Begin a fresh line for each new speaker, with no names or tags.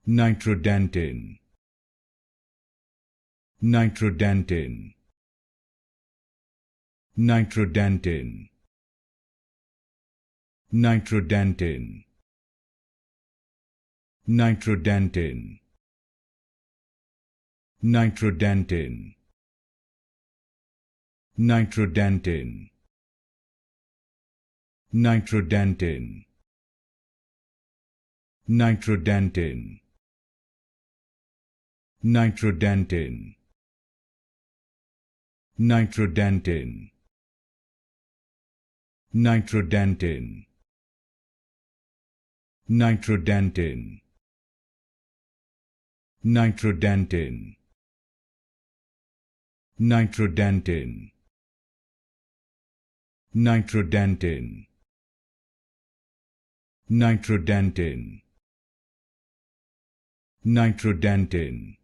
Nitrodantin, Nitrodantin, Nitrodantin, Nitrodantin, Nitrodantin, Nitrodantin, Nitrodantin, Nitrodantin, Nitrodantin, Nitrodantin, Nitrodantin, Nitrodantin, Nitrodantin, Nitrodantin, Nitrodantin, Nitrodantin, Nitrodantin, Nitrodantin,